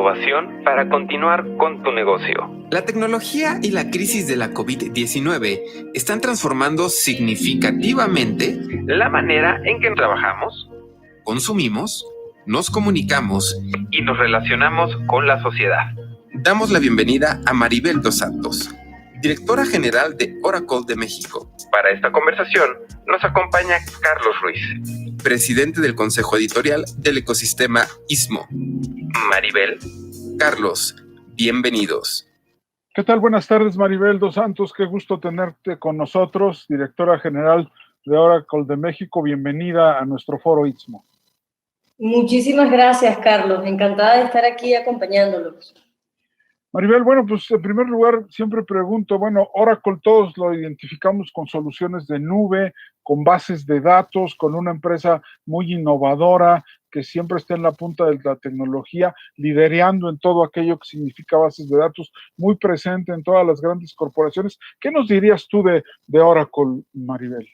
innovación para continuar con tu negocio. La tecnología y la crisis de la COVID-19 están transformando significativamente La manera en que trabajamos, consumimos, nos comunicamos y nos relacionamos con la sociedad. Damos la bienvenida a Maribel dos Santos, directora general de Oracle de México. Para esta conversación nos acompaña Carlos Ruiz, presidente del Consejo Editorial del Ecosistema ISMO. Maribel. Carlos, bienvenidos. ¿Qué tal? Buenas tardes, Maribel dos Santos. Qué gusto tenerte con nosotros, directora general de Oracle de México. Bienvenida a nuestro foro ISMO. Muchísimas gracias, Carlos. Encantada de estar aquí acompañándolos. Maribel, bueno, pues en primer lugar siempre pregunto, bueno, Oracle todos lo identificamos con soluciones de nube, con bases de datos, con una empresa muy innovadora que siempre está en la punta de la tecnología, liderando en todo aquello que significa bases de datos, muy presente en todas las grandes corporaciones. ¿Qué nos dirías tú de Oracle, Maribel?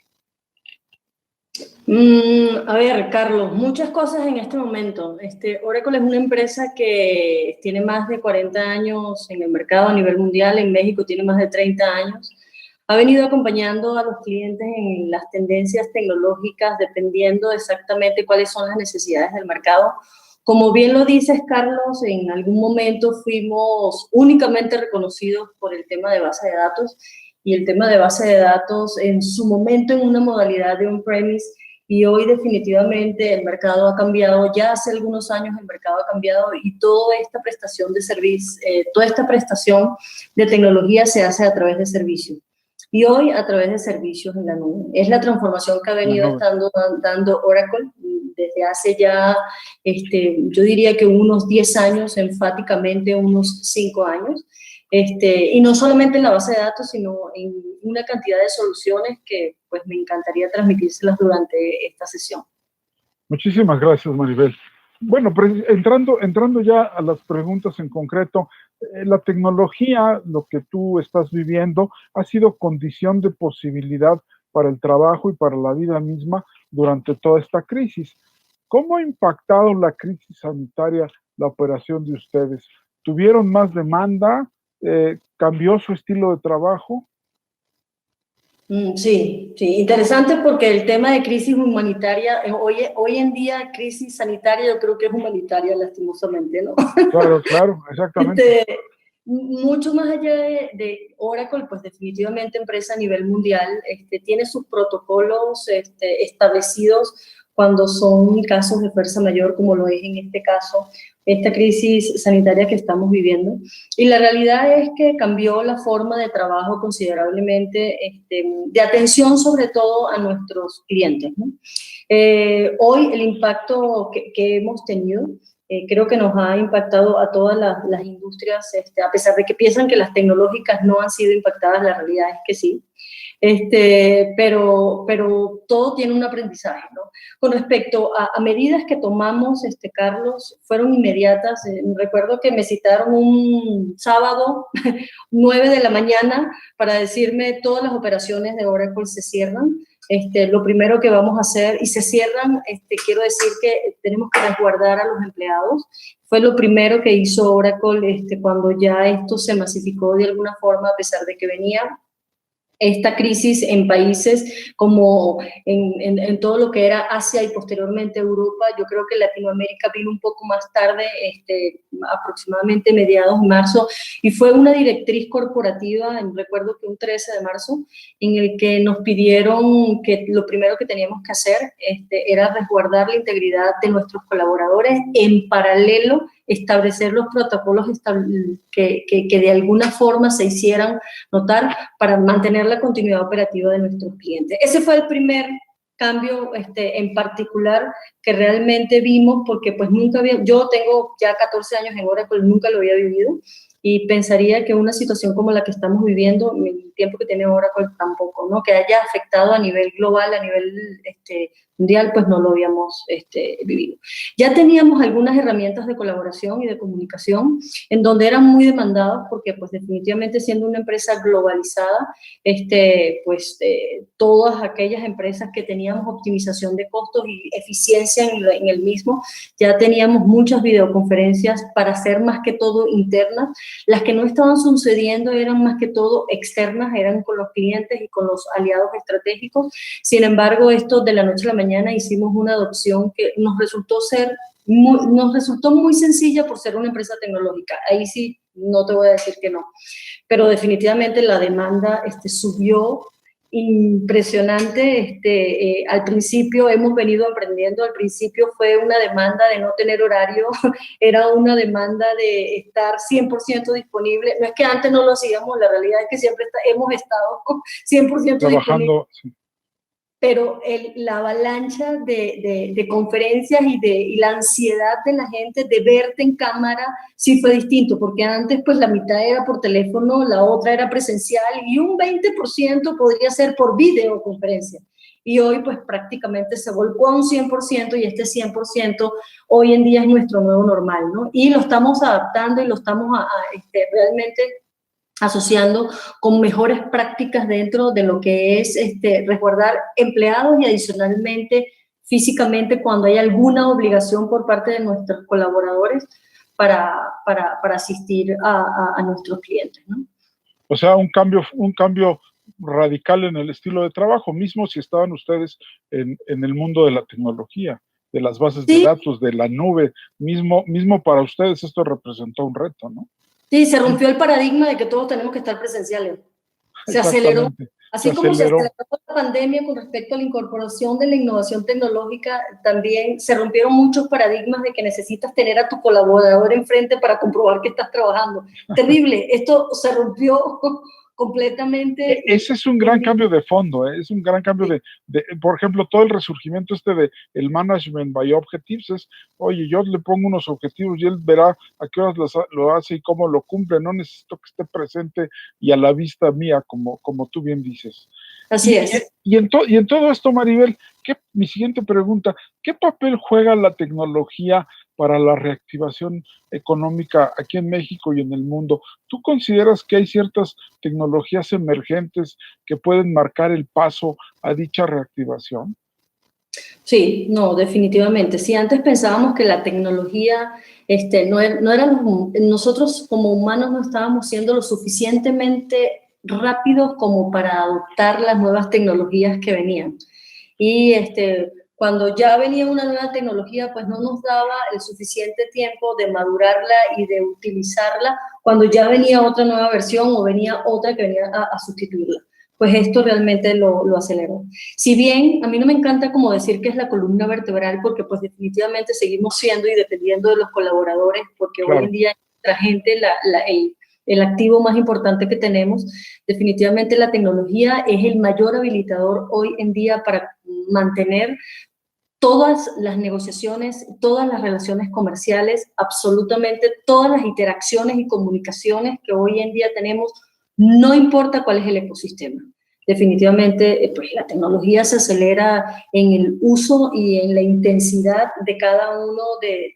A ver, Carlos, muchas cosas en este momento. Oracle es una empresa que tiene más de 40 años en el mercado a nivel mundial. En México tiene más de 30 años. Ha venido acompañando a los clientes en las tendencias tecnológicas dependiendo exactamente cuáles son las necesidades del mercado. Como bien lo dices, Carlos, en algún momento fuimos únicamente reconocidos por el tema de base de datos, y el tema de base de datos en su momento en una modalidad de on-premise, y hoy definitivamente el mercado ha cambiado. Ya hace algunos años el mercado ha cambiado y toda esta prestación de servicio, toda esta prestación de tecnología se hace a través de servicios. Y hoy a través de servicios en la nube. Es la transformación que ha venido dando Oracle desde hace ya, yo diría que unos 10 años, enfáticamente unos 5 años. Y no solamente en la base de datos, sino en una cantidad de soluciones que pues me encantaría transmitírselas durante esta sesión. Muchísimas gracias, Maribel. Bueno, pues entrando ya a las preguntas en concreto, la tecnología, lo que tú estás viviendo, ha sido condición de posibilidad para el trabajo y para la vida misma durante toda esta crisis. ¿Cómo ha impactado la crisis sanitaria la operación de ustedes? ¿Tuvieron más demanda? ¿Cambió su estilo de trabajo? Sí, interesante porque el tema de crisis humanitaria, hoy en día crisis sanitaria yo creo que es humanitaria lastimosamente, ¿no? Claro, exactamente. Mucho más allá de Oracle, pues definitivamente empresa a nivel mundial, tiene sus protocolos establecidos cuando son casos de fuerza mayor, como lo es en este caso, esta crisis sanitaria que estamos viviendo. Y la realidad es que cambió la forma de trabajo considerablemente, de atención sobre todo a nuestros clientes, ¿no? Hoy el impacto que hemos tenido, creo que nos ha impactado a todas las industrias, a pesar de que piensan que las tecnológicas no han sido impactadas, la realidad es que sí. Pero todo tiene un aprendizaje, ¿no? Con respecto a medidas que tomamos, Carlos, fueron inmediatas. Recuerdo que me citaron un sábado 9 de la mañana para decirme todas las operaciones de Oracle se cierran. Lo primero que vamos a hacer, y se cierran, quiero decir que tenemos que resguardar a los empleados. Fue lo primero que hizo Oracle cuando ya esto se masificó de alguna forma, a pesar de que venía esta crisis en países como en todo lo que era Asia y posteriormente Europa. Yo creo que Latinoamérica vino un poco más tarde, aproximadamente mediados de marzo, y fue una directriz corporativa, recuerdo que un 13 de marzo, en el que nos pidieron que lo primero que teníamos que hacer era resguardar la integridad de nuestros colaboradores, en paralelo establecer los protocolos que de alguna forma se hicieran notar para mantener la continuidad operativa de nuestros clientes. Ese fue el primer cambio en particular que realmente vimos, porque pues yo tengo ya 14 años en Oracle, nunca lo había vivido, y pensaría que una situación como la que estamos viviendo, el tiempo que tiene Oracle tampoco, ¿no? Que haya afectado a nivel global, a nivel mundial, pues no lo habíamos vivido. Ya teníamos algunas herramientas de colaboración y de comunicación en donde eran muy demandados porque pues definitivamente siendo una empresa globalizada, todas aquellas empresas que teníamos optimización de costos y eficiencia en el mismo, ya teníamos muchas videoconferencias para hacer más que todo internas. Las que no estaban sucediendo eran más que todo externas, eran con los clientes y con los aliados estratégicos. Sin embargo, esto de la noche a la mañana hicimos una adopción que nos resultó muy sencilla por ser una empresa tecnológica. Ahí sí, no te voy a decir que no. Pero definitivamente la demanda subió impresionante. Al principio hemos venido aprendiendo, al principio fue una demanda de no tener horario, era una demanda de estar 100% disponible. No es que antes no lo hacíamos, la realidad es que siempre hemos estado 100% trabajando, disponibles. Sí. Pero la avalancha de conferencias y la ansiedad de la gente de verte en cámara sí fue distinto, porque antes pues la mitad era por teléfono, la otra era presencial y un 20% podría ser por videoconferencia. Y hoy pues prácticamente se volcó a un 100% y este 100% hoy en día es nuestro nuevo normal, ¿no? Y lo estamos adaptando y lo estamos realmente asociando con mejores prácticas dentro de lo que es resguardar empleados y adicionalmente físicamente cuando hay alguna obligación por parte de nuestros colaboradores para asistir a nuestros clientes, ¿no? O sea, un cambio radical en el estilo de trabajo, mismo si estaban ustedes en el mundo de la tecnología, de las bases de datos, de la nube, mismo para ustedes esto representó un reto, ¿no? Sí, se rompió el paradigma de que todos tenemos que estar presenciales. Se aceleró. Así como se aceleró la pandemia con respecto a la incorporación de la innovación tecnológica, también se rompieron muchos paradigmas de que necesitas tener a tu colaborador enfrente para comprobar que estás trabajando. Terrible, esto se rompió completamente. Ese es un gran cambio de fondo, es un gran cambio de, por ejemplo, todo el resurgimiento de el management by objectives es, oye, yo le pongo unos objetivos y él verá a qué horas lo hace y cómo lo cumple, no necesito que esté presente y a la vista mía, como tú bien dices. Así es. Y en todo esto, Maribel, mi siguiente pregunta, ¿qué papel juega la tecnología para la reactivación económica aquí en México y en el mundo? ¿Tú consideras que hay ciertas tecnologías emergentes que pueden marcar el paso a dicha reactivación? Sí, no, definitivamente. Si antes pensábamos que la tecnología, nosotros como humanos no estábamos siendo lo suficientemente rápidos como para adoptar las nuevas tecnologías que venían. Y cuando ya venía una nueva tecnología, pues no nos daba el suficiente tiempo de madurarla y de utilizarla cuando ya venía otra nueva versión o venía otra que venía a sustituirla. Pues esto realmente lo aceleró. Si bien a mí no me encanta como decir que es la columna vertebral, porque pues definitivamente seguimos siendo y dependiendo de los colaboradores, porque claro, hoy en día nuestra gente, el activo más importante que tenemos, definitivamente la tecnología es el mayor habilitador hoy en día para mantener todas las negociaciones, todas las relaciones comerciales, absolutamente todas las interacciones y comunicaciones que hoy en día tenemos, no importa cuál es el ecosistema. Definitivamente, pues la tecnología se acelera en el uso y en la intensidad de cada uno de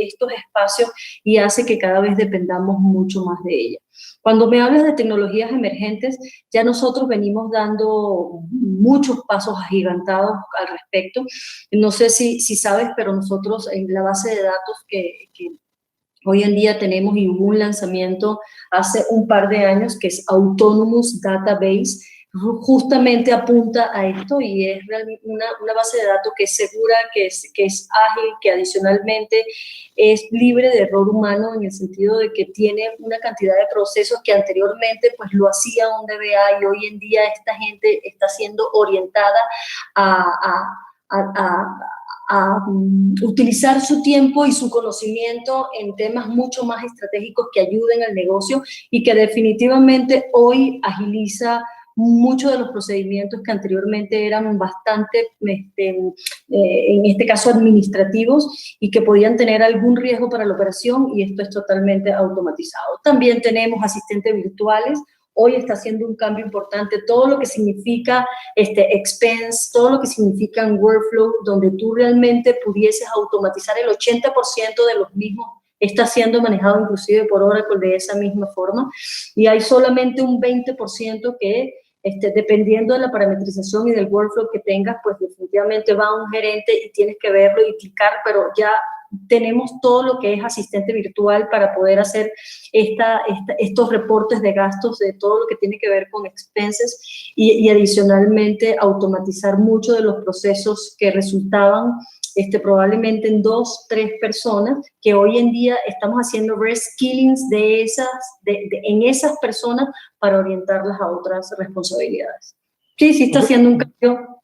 estos espacios y hace que cada vez dependamos mucho más de ella. Cuando me hablas de tecnologías emergentes, ya nosotros venimos dando muchos pasos agigantados al respecto. No sé si sabes, pero nosotros en la base de datos que hoy en día tenemos y hubo un lanzamiento hace un par de años que es Autonomous Database, justamente apunta a esto y es una base de datos que es segura, que es ágil, que adicionalmente es libre de error humano en el sentido de que tiene una cantidad de procesos que anteriormente pues lo hacía un DBA y hoy en día esta gente está siendo orientada a utilizar su tiempo y su conocimiento en temas mucho más estratégicos que ayuden al negocio y que definitivamente hoy agiliza muchos de los procedimientos que anteriormente eran bastante, en este caso, administrativos y que podían tener algún riesgo para la operación y esto es totalmente automatizado. También tenemos asistentes virtuales hoy está haciendo un cambio importante. Todo lo que significa expense, todo lo que significa un workflow, donde tú realmente pudieses automatizar el 80% de los mismos, está siendo manejado inclusive por Oracle de esa misma forma, y hay solamente un 20% que, dependiendo de la parametrización y del workflow que tengas, pues definitivamente va a un gerente y tienes que verlo y clicar, pero ya tenemos todo lo que es asistente virtual para poder hacer estos reportes de gastos, de todo lo que tiene que ver con expenses, y adicionalmente automatizar muchos de los procesos que resultaban probablemente en 2, 3 personas, que hoy en día estamos haciendo reskillings en esas personas para orientarlas a otras responsabilidades. Sí está haciendo un cambio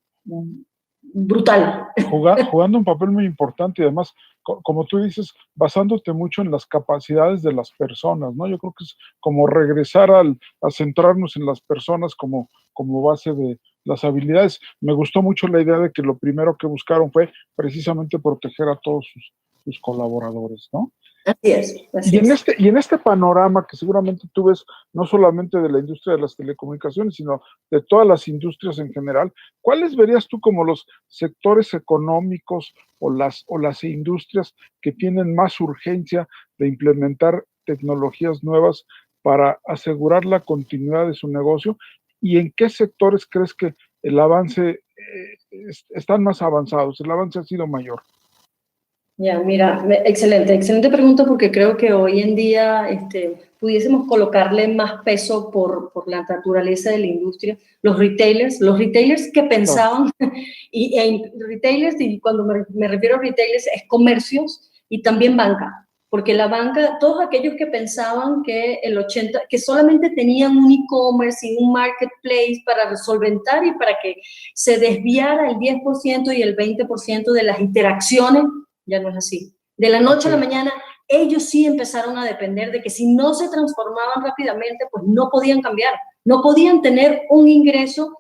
brutal. Jugando un papel muy importante, y además, como tú dices, basándote mucho en las capacidades de las personas, ¿no? Yo creo que es como regresar a centrarnos en las personas como base de las habilidades. Me gustó mucho la idea de que lo primero que buscaron fue precisamente proteger a todos sus colaboradores, ¿no? Así es. Y en este panorama que seguramente tú ves, no solamente de la industria de las telecomunicaciones, sino de todas las industrias en general, ¿cuáles verías tú como los sectores económicos o las industrias que tienen más urgencia de implementar tecnologías nuevas para asegurar la continuidad de su negocio? ¿Y en qué sectores crees que el avance están más avanzados, el avance ha sido mayor? Ya, mira, excelente pregunta, porque creo que hoy en día pudiésemos colocarle más peso por la naturaleza de la industria. Los retailers que pensaban, retailers, y cuando me refiero a retailers es comercios y también banca, porque la banca, todos aquellos que pensaban que que solamente tenían un e-commerce y un marketplace para solventar y para que se desviara el 10% y el 20% de las interacciones, ya no es así. De la noche a la mañana, ellos sí empezaron a depender de que si no se transformaban rápidamente, pues no podían cambiar, no podían tener un ingreso,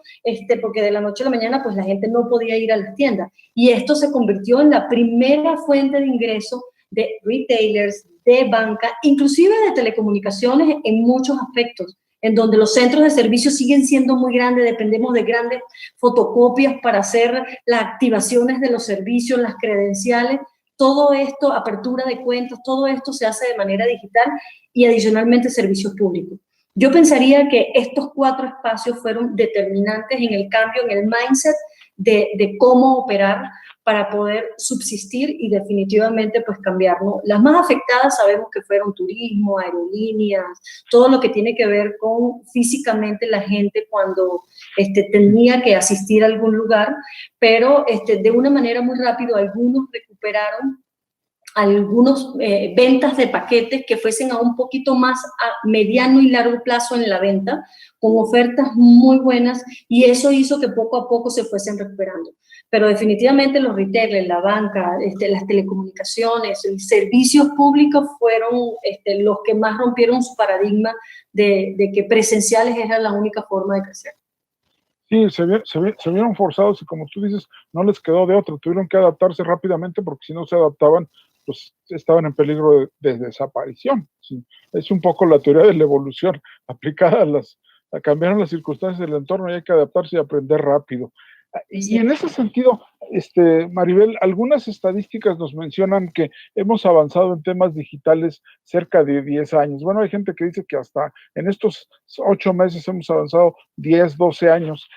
porque de la noche a la mañana, pues la gente no podía ir a las tiendas. Y esto se convirtió en la primera fuente de ingreso de retailers, de banca, inclusive de telecomunicaciones en muchos aspectos, en donde los centros de servicio siguen siendo muy grandes, dependemos de grandes fotocopias para hacer las activaciones de los servicios, las credenciales. Todo esto, apertura de cuentas, todo esto se hace de manera digital, y adicionalmente servicios públicos. Yo pensaría que estos 4 espacios fueron determinantes en el cambio, en el mindset de cómo operar para poder subsistir y definitivamente pues cambiar, ¿no? Las más afectadas sabemos que fueron turismo, aerolíneas, todo lo que tiene que ver con físicamente la gente cuando tenía que asistir a algún lugar, pero de una manera muy rápida algunos recuperaron algunos ventas de paquetes que fuesen a un poquito más a mediano y largo plazo en la venta, con ofertas muy buenas, y eso hizo que poco a poco se fuesen recuperando. Pero definitivamente los retailers, la banca, las telecomunicaciones, los servicios públicos fueron los que más rompieron su paradigma de que presenciales era la única forma de crecer. Sí, se vieron forzados y, como tú dices, no les quedó de otro, tuvieron que adaptarse rápidamente porque si no se adaptaban, pues estaban en peligro de desaparición. Sí. Es un poco la teoría de la evolución aplicada a cambiar las circunstancias del entorno, y hay que adaptarse y aprender rápido. Y en ese sentido, Maribel, algunas estadísticas nos mencionan que hemos avanzado en temas digitales cerca de 10 años. Bueno, hay gente que dice que hasta en estos 8 meses hemos avanzado 10, 12 años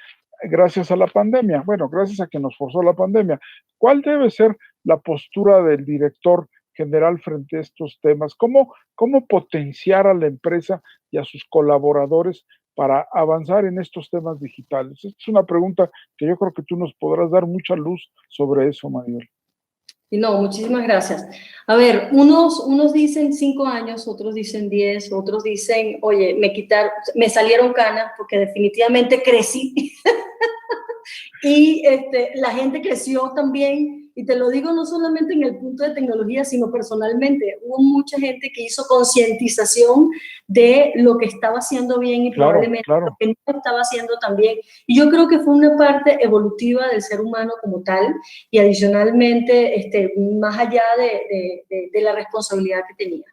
gracias a la pandemia. Bueno, gracias a que nos forzó la pandemia. ¿Cuál debe ser la postura del director general frente a estos temas? ¿Cómo potenciar a la empresa y a sus colaboradores para avanzar en estos temas digitales? Esta es una pregunta que yo creo que tú nos podrás dar mucha luz sobre eso, Maribel. Y no, muchísimas gracias. A ver, unos dicen 5 años, otros dicen 10, otros dicen, oye, me salieron canas porque definitivamente crecí. Y la gente creció también, y te lo digo no solamente en el punto de tecnología, sino personalmente. Hubo mucha gente que hizo concientización de lo que estaba haciendo bien y probablemente lo que no estaba haciendo tan bien. Y yo creo que fue una parte evolutiva del ser humano como tal, y adicionalmente, más allá de la responsabilidad que tenía.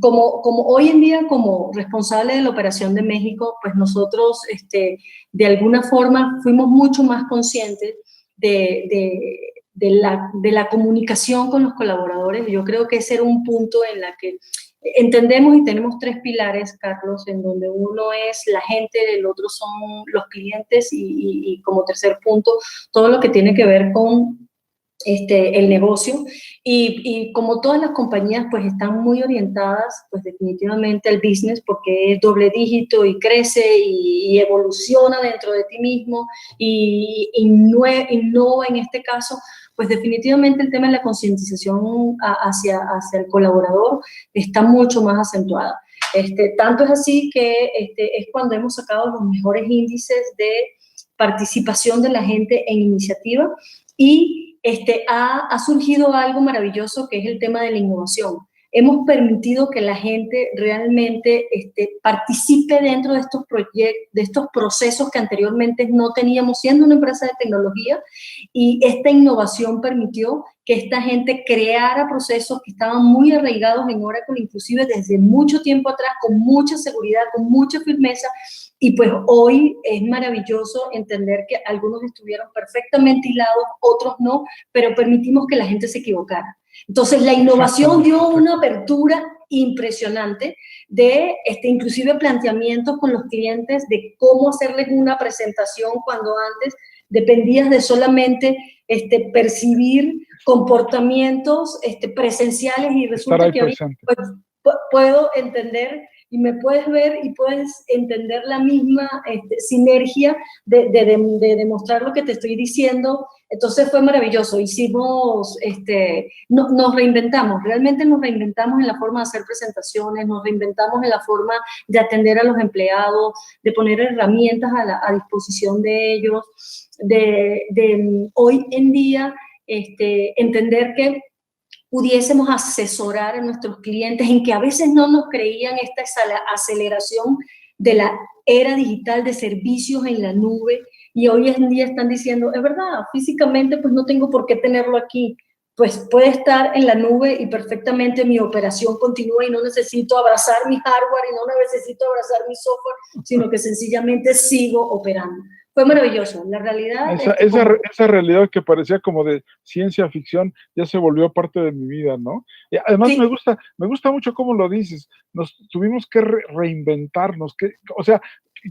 Como hoy en día, como responsable de la operación de México, pues nosotros de alguna forma fuimos mucho más conscientes de la comunicación con los colaboradores. Yo creo que ese era un punto en la que entendemos y tenemos 3 pilares, Carlos, en donde uno es la gente, el otro son los clientes y como tercer punto, todo lo que tiene que ver con el negocio, y como todas las compañías pues están muy orientadas pues definitivamente al business, porque es doble dígito y crece y evoluciona dentro de ti mismo y innova en este caso, pues definitivamente el tema de la concientización hacia el colaborador está mucho más acentuada. Tanto es así que es cuando hemos sacado los mejores índices de participación de la gente en iniciativa, y ha surgido algo maravilloso que es el tema de la innovación. Hemos permitido que la gente realmente participe dentro de estos proyectos, de estos procesos que anteriormente no teníamos siendo una empresa de tecnología, y esta innovación permitió que esta gente creara procesos que estaban muy arraigados en Oracle, inclusive desde mucho tiempo atrás, con mucha seguridad, con mucha firmeza. Y pues hoy es maravilloso entender que algunos estuvieron perfectamente hilados, otros no, pero permitimos que la gente se equivocara. Entonces la innovación dio una apertura impresionante de inclusive planteamientos con los clientes de cómo hacerles una presentación, cuando antes dependías de solamente percibir comportamientos presenciales, y resulta que hoy pues, puedo entender y me puedes ver y puedes entender la misma sinergia de demostrar lo que te estoy diciendo. Entonces fue maravilloso. Hicimos, nos reinventamos, realmente nos reinventamos en la forma de hacer presentaciones, nos reinventamos en la forma de atender a los empleados, de poner herramientas a disposición de ellos, de hoy en día entender que pudiésemos asesorar a nuestros clientes en que a veces no nos creían esta aceleración de la era digital de servicios en la nube, y hoy en día están diciendo, es verdad, físicamente pues no tengo por qué tenerlo aquí, pues puede estar en la nube y perfectamente mi operación continúa y no necesito abrazar mi hardware y no necesito abrazar mi software, sino que sencillamente sigo operando. Fue maravilloso, la realidad. Esa realidad que parecía como de ciencia ficción ya se volvió parte de mi vida, ¿no? Y además sí. me gusta mucho cómo lo dices, nos tuvimos que reinventarnos, o sea,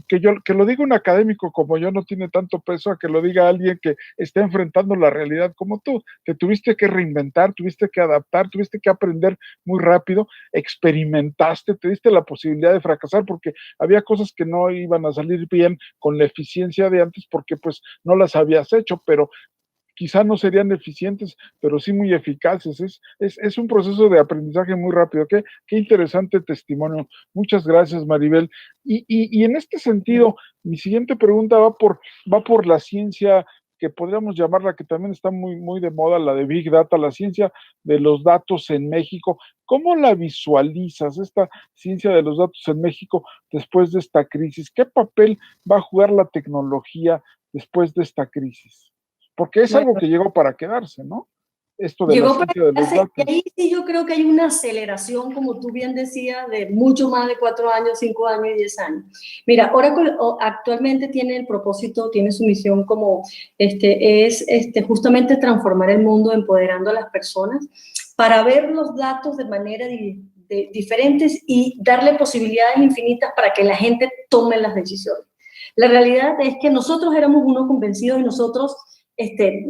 que lo diga un académico como yo no tiene tanto peso a que lo diga alguien que está enfrentando la realidad como tú. Te tuviste que reinventar, tuviste que adaptar, tuviste que aprender muy rápido, experimentaste, te diste la posibilidad de fracasar porque había cosas que no iban a salir bien con la eficiencia de antes porque pues no las habías hecho, pero quizá no serían eficientes, pero sí muy eficaces. Es un proceso de aprendizaje muy rápido. Qué interesante testimonio. Muchas gracias, Maribel. Y en este sentido, mi siguiente pregunta va por la ciencia que podríamos llamarla, que también está muy, muy de moda, la de Big Data, la ciencia de los datos en México. ¿Cómo la visualizas, esta ciencia de los datos en México después de esta crisis? ¿Qué papel va a jugar la tecnología después de esta crisis? Porque es algo que llegó para quedarse, ¿no? Esto de la ciencia de los datos. Y ahí sí yo creo que hay una aceleración, como tú bien decías, de mucho más de 4 años, 5 años y 10 años. Mira, Oracle actualmente tiene el propósito, tiene su misión como justamente transformar el mundo empoderando a las personas para ver los datos de manera diferentes y darle posibilidades infinitas para que la gente tome las decisiones. La realidad es que nosotros éramos unos convencidos y nosotros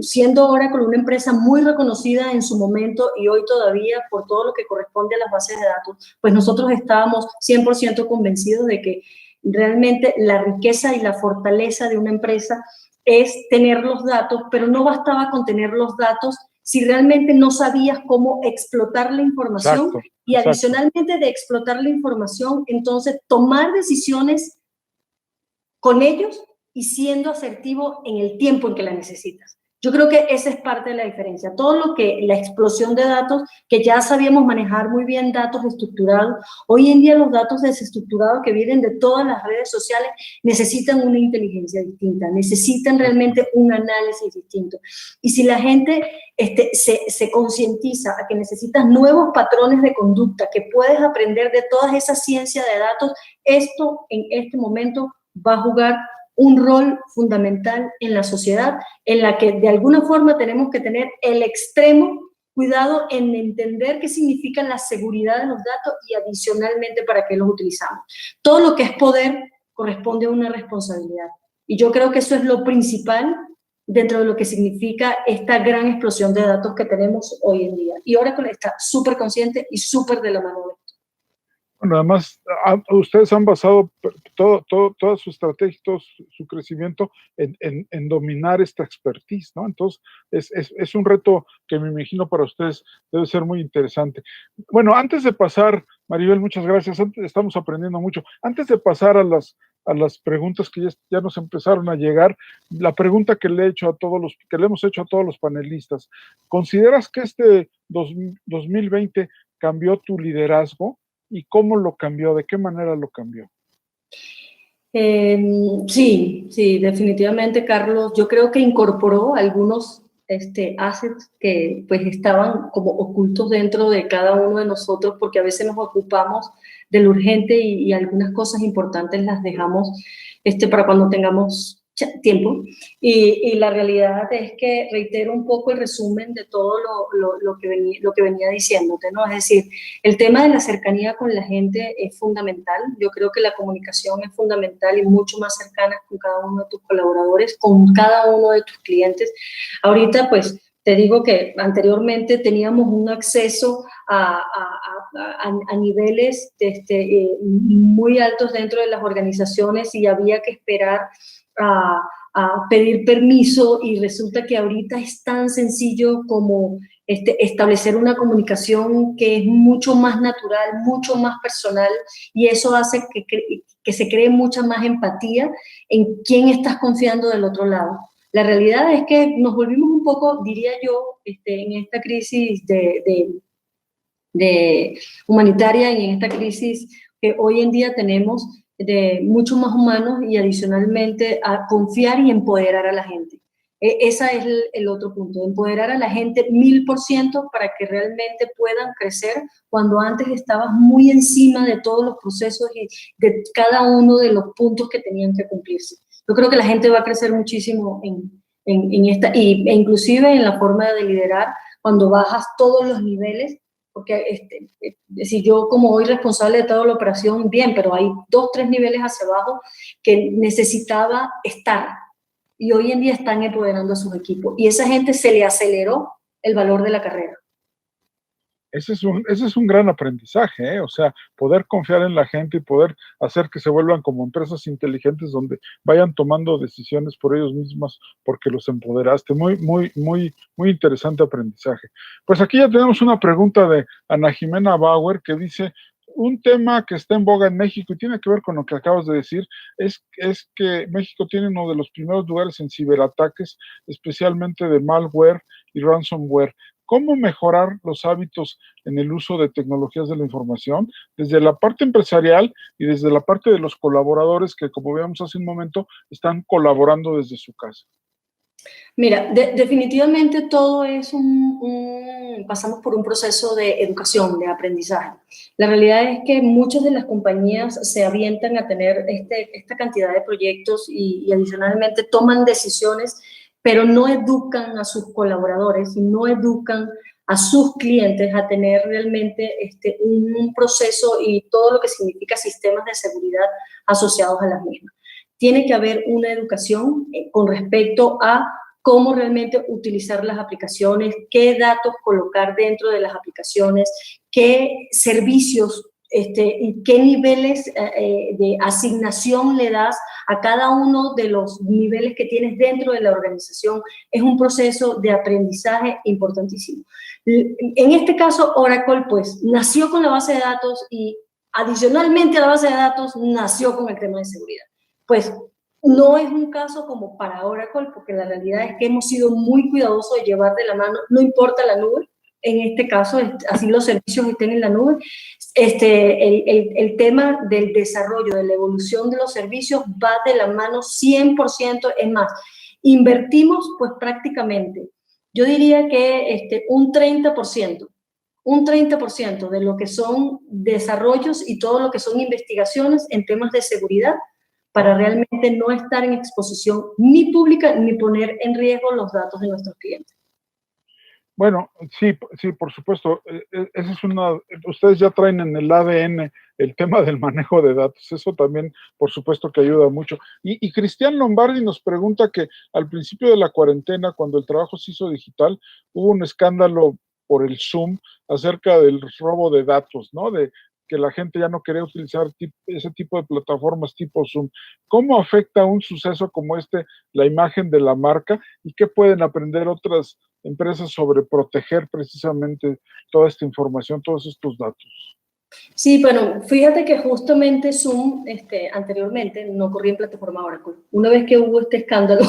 siendo Oracle una empresa muy reconocida en su momento y hoy todavía por todo lo que corresponde a las bases de datos, pues nosotros estábamos 100% convencidos de que realmente la riqueza y la fortaleza de una empresa es tener los datos, pero no bastaba con tener los datos si realmente no sabías cómo explotar la información. Exacto, y adicionalmente de explotar la información, entonces tomar decisiones con ellos y siendo asertivo en el tiempo en que la necesitas. Yo creo que esa es parte de la diferencia. Todo lo que, la explosión de datos, que ya sabíamos manejar muy bien datos estructurados, hoy en día los datos desestructurados que vienen de todas las redes sociales necesitan una inteligencia distinta, necesitan realmente un análisis distinto. Y si la gente se concientiza a que necesitas nuevos patrones de conducta, que puedes aprender de toda esa ciencia de datos, esto en este momento va a jugar un rol fundamental en la sociedad, en la que de alguna forma tenemos que tener el extremo cuidado en entender qué significa la seguridad de los datos y adicionalmente para qué los utilizamos. Todo lo que es poder corresponde a una responsabilidad. Y yo creo que eso es lo principal dentro de lo que significa esta gran explosión de datos que tenemos hoy en día. Y Oracle está súper consciente y súper de la mano de esto. Bueno, además, ustedes han basado toda su estrategia, todo su crecimiento en dominar esta expertise, ¿no? Entonces, es un reto que me imagino para ustedes debe ser muy interesante. Bueno, antes de pasar, Maribel, muchas gracias, estamos aprendiendo mucho. Antes de pasar a las preguntas que ya nos empezaron a llegar, la pregunta que le hemos hecho a todos los panelistas, ¿consideras que este 2020 cambió tu liderazgo? ¿Y cómo lo cambió? ¿De qué manera lo cambió? Sí, definitivamente, Carlos. Yo creo que incorporó algunos assets que pues estaban como ocultos dentro de cada uno de nosotros, porque a veces nos ocupamos de lo urgente y algunas cosas importantes las dejamos para cuando tengamos tiempo. Y la realidad es que reitero un poco el resumen de todo lo que venía diciéndote, ¿no? Es decir, el tema de la cercanía con la gente es fundamental. Yo creo que la comunicación es fundamental y mucho más cercana con cada uno de tus colaboradores, con cada uno de tus clientes. Ahorita, pues, te digo que anteriormente teníamos un acceso a niveles muy altos dentro de las organizaciones y había que esperar a pedir permiso, y resulta que ahorita es tan sencillo como establecer una comunicación que es mucho más natural, mucho más personal, y eso hace que se cree mucha más empatía en quién estás confiando del otro lado. La realidad es que nos volvimos un poco, diría yo, en esta crisis de humanitaria y en esta crisis que hoy en día tenemos, de mucho más humanos, y adicionalmente a confiar y empoderar a la gente. Ese es el otro punto, empoderar a la gente 1000% para que realmente puedan crecer cuando antes estabas muy encima de todos los procesos y de cada uno de los puntos que tenían que cumplirse. Yo creo que la gente va a crecer muchísimo en esta, e inclusive en la forma de liderar, cuando bajas todos los niveles, porque si yo como hoy responsable de toda la operación, bien, pero hay 2, 3 niveles hacia abajo que necesitaba estar, y hoy en día están empoderando a sus equipos, y esa gente se le aceleró el valor de la carrera. Ese es un gran aprendizaje, ¿eh? O sea, poder confiar en la gente y poder hacer que se vuelvan como empresas inteligentes donde vayan tomando decisiones por ellos mismos porque los empoderaste. Muy, muy, muy, muy interesante aprendizaje. Pues aquí ya tenemos una pregunta de Ana Jimena Bauer que dice: un tema que está en boga en México y tiene que ver con lo que acabas de decir, es que México tiene uno de los primeros lugares en ciberataques, especialmente de malware y ransomware. ¿Cómo mejorar los hábitos en el uso de tecnologías de la información desde la parte empresarial y desde la parte de los colaboradores que, como veíamos hace un momento, están colaborando desde su casa? Mira, definitivamente todo es pasamos por un proceso de educación, de aprendizaje. La realidad es que muchas de las compañías se avientan a tener esta cantidad de proyectos y adicionalmente toman decisiones, pero no educan a sus colaboradores y no educan a sus clientes a tener realmente un proceso y todo lo que significa sistemas de seguridad asociados a las mismas. Tiene que haber una educación con respecto a cómo realmente utilizar las aplicaciones, qué datos colocar dentro de las aplicaciones, qué servicios y qué niveles de asignación le das a cada uno de los niveles que tienes dentro de la organización. Es un proceso de aprendizaje importantísimo. En este caso, Oracle, pues, nació con la base de datos y adicionalmente a la base de datos nació con el tema de seguridad. Pues, No es un caso como para Oracle, porque la realidad es que hemos sido muy cuidadosos de llevar de la mano, no importa la nube, en este caso, así los servicios estén en la nube, el tema del desarrollo, de la evolución de los servicios va de la mano 100%, es más, invertimos pues prácticamente, yo diría que un 30% de lo que son desarrollos y todo lo que son investigaciones en temas de seguridad para realmente no estar en exposición ni pública ni poner en riesgo los datos de nuestros clientes. Bueno, sí, sí, por supuesto. Esa es ustedes ya traen en el ADN el tema del manejo de datos. Eso también, por supuesto, que ayuda mucho. Y Cristian Lombardi nos pregunta que al principio de la cuarentena, cuando el trabajo se hizo digital, hubo un escándalo por el Zoom acerca del robo de datos, ¿no? De que la gente ya no quería utilizar ese tipo de plataformas tipo Zoom. ¿Cómo afecta un suceso como este la imagen de la marca y qué pueden aprender otras empresas sobre proteger precisamente toda esta información, todos estos datos? Sí, bueno, fíjate que justamente Zoom anteriormente no corría en plataforma Oracle. Una vez que hubo este escándalo,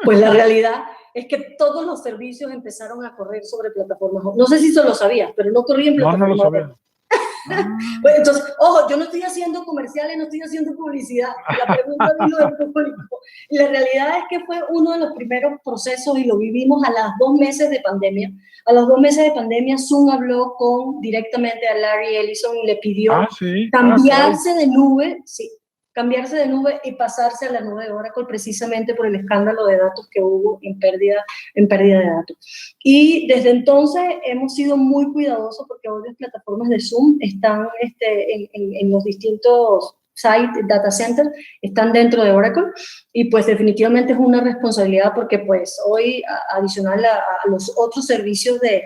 pues la realidad es que todos los servicios empezaron a correr sobre plataformas. No sé si eso lo sabías, pero no corría en plataforma No lo sabía. Oracle. Pues entonces, ojo, yo no estoy haciendo comerciales, no estoy haciendo publicidad. La pregunta vino del público. Y la realidad es que fue uno de los primeros procesos y lo vivimos a las 2 meses de pandemia. A los 2 meses de pandemia, Zoom habló directamente a Larry Ellison y le pidió cambiarse de nube, sí, cambiarse de nube y pasarse a la nube de Oracle precisamente por el escándalo de datos que hubo en pérdida de datos. Y desde entonces hemos sido muy cuidadosos porque hoy las plataformas de Zoom están en los distintos sites, data centers, están dentro de Oracle y pues definitivamente es una responsabilidad porque pues hoy adicional a los otros servicios de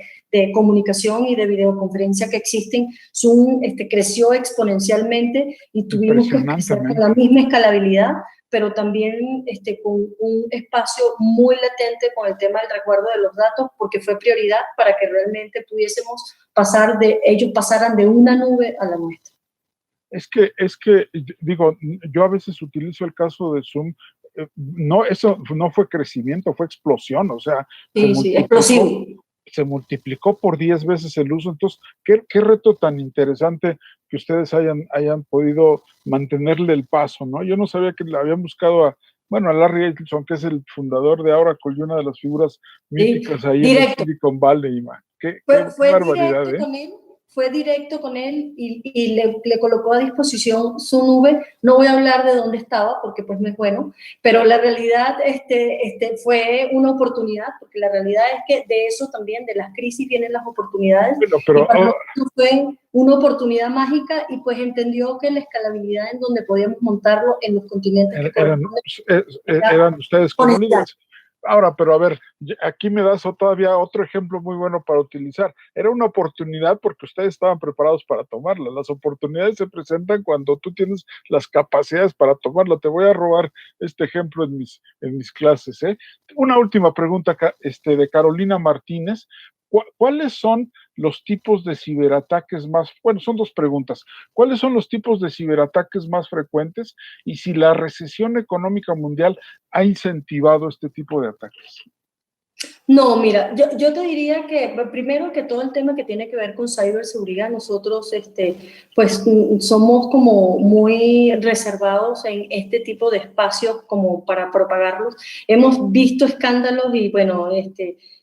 comunicación y de videoconferencia que existen, Zoom creció exponencialmente y tuvimos que crecer con la misma escalabilidad, pero también con un espacio muy latente con el tema del resguardo de los datos, porque fue prioridad para que realmente pudiésemos ellos pasaran de una nube a la nuestra. Es que, digo, yo a veces utilizo el caso de Zoom, no, eso no fue crecimiento, fue explosión, o sea, sí, explosivo. Se multiplicó por 10 veces el uso. Entonces, qué reto tan interesante que ustedes hayan podido mantenerle el paso, ¿no? Yo no sabía que le habían buscado a Larry Ellison, que es el fundador de Oracle y una de las figuras míticas ahí en Silicon Valley, man. Qué barbaridad, ¿eh? Fue directo con él y le colocó a disposición su nube. No voy a hablar de dónde estaba porque pues no es bueno, pero la realidad fue una oportunidad, porque la realidad es que de eso también, de las crisis vienen las oportunidades. Pero fue una oportunidad mágica y pues entendió que la escalabilidad en donde podíamos montarlo en los continentes eran ustedes como líderes. Ahora, pero a ver, aquí me das todavía otro ejemplo muy bueno para utilizar. Era una oportunidad porque ustedes estaban preparados para tomarla. Las oportunidades se presentan cuando tú tienes las capacidades para tomarla. Te voy a robar este ejemplo en mis clases, ¿eh? Una última pregunta de Carolina Martínez. ¿Cuáles son los tipos de ciberataques son 2 preguntas. ¿Cuáles son los tipos de ciberataques más frecuentes? Y si la recesión económica mundial ha incentivado este tipo de ataques. No, mira, yo te diría que primero que todo el tema que tiene que ver con ciberseguridad, nosotros pues somos como muy reservados en este tipo de espacios como para propagarlos. Hemos visto escándalos y bueno,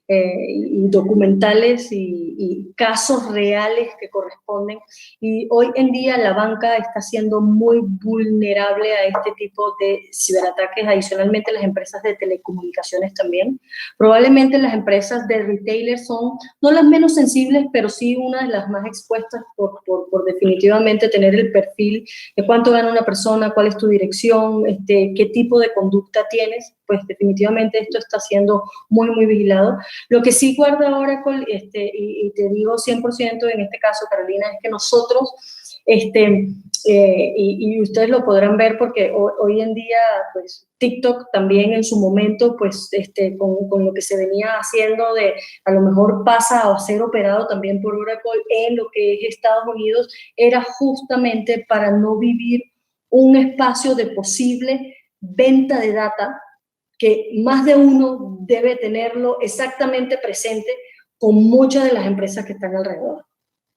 y documentales y casos reales que corresponden, y hoy en día la banca está siendo muy vulnerable a este tipo de ciberataques, adicionalmente las empresas de telecomunicaciones también. Probablemente las empresas de retailers son no las menos sensibles, pero sí una de las más expuestas por definitivamente tener el perfil de cuánto gana una persona, cuál es tu dirección, qué tipo de conducta tienes. Pues definitivamente esto está siendo muy, muy vigilado. Lo que sí guarda Oracle, y te digo 100% en este caso, Carolina, es que nosotros, y ustedes lo podrán ver porque hoy en día, pues TikTok también en su momento, pues con lo que se venía haciendo de a lo mejor pasa a ser operado también por Oracle en lo que es Estados Unidos, era justamente para no vivir un espacio de posible venta de data que más de uno debe tenerlo exactamente presente con muchas de las empresas que están alrededor.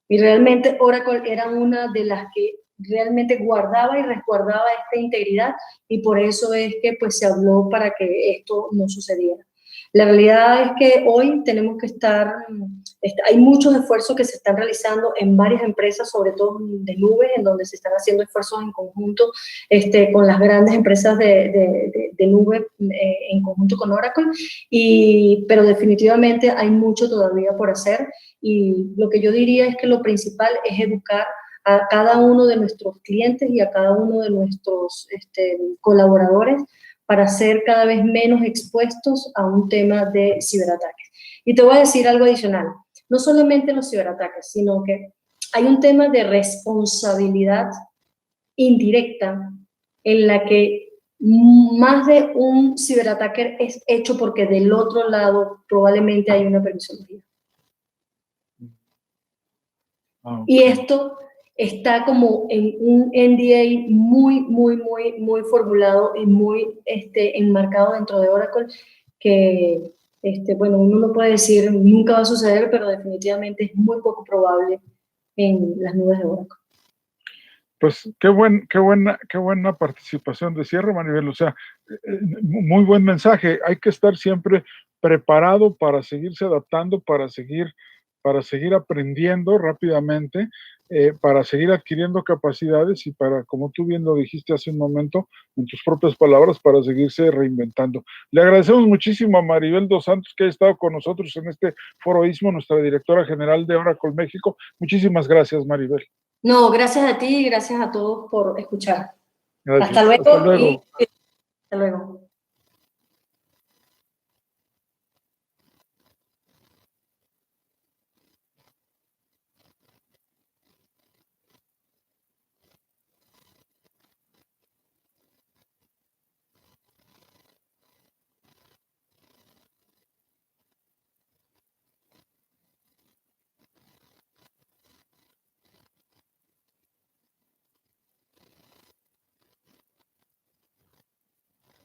Y realmente Oracle era una de las que realmente guardaba y resguardaba esta integridad, y por eso es que pues se habló para que esto no sucediera. La realidad es que hoy tenemos que hay muchos esfuerzos que se están realizando en varias empresas, sobre todo de nubes, en donde se están haciendo esfuerzos en conjunto con las grandes empresas de nube en conjunto con Oracle, pero definitivamente hay mucho todavía por hacer, y lo que yo diría es que lo principal es educar a cada uno de nuestros clientes y a cada uno de nuestros colaboradores para ser cada vez menos expuestos a un tema de ciberataques. Y te voy a decir algo adicional, no solamente los ciberataques, sino que hay un tema de responsabilidad indirecta en la que más de un ciberataque es hecho porque del otro lado probablemente hay una permisología. Okay. Y esto está como en un NDA muy formulado y muy enmarcado dentro de Oracle, que, bueno, uno no puede decir nunca va a suceder, pero definitivamente es muy poco probable en las nubes de Oracle. Pues qué buena participación de cierre, Maribel. O sea, muy buen mensaje. Hay que estar siempre preparado para seguirse adaptando, para seguir aprendiendo rápidamente, para seguir adquiriendo capacidades y para, como tú bien lo dijiste hace un momento, en tus propias palabras, para seguirse reinventando. Le agradecemos muchísimo a Maribel dos Santos que ha estado con nosotros en este Foro ISMO, nuestra directora general de Oracle México. Muchísimas gracias, Maribel. No, gracias a ti y gracias a todos por escuchar. Gracias. Hasta luego. Hasta luego. Hasta luego.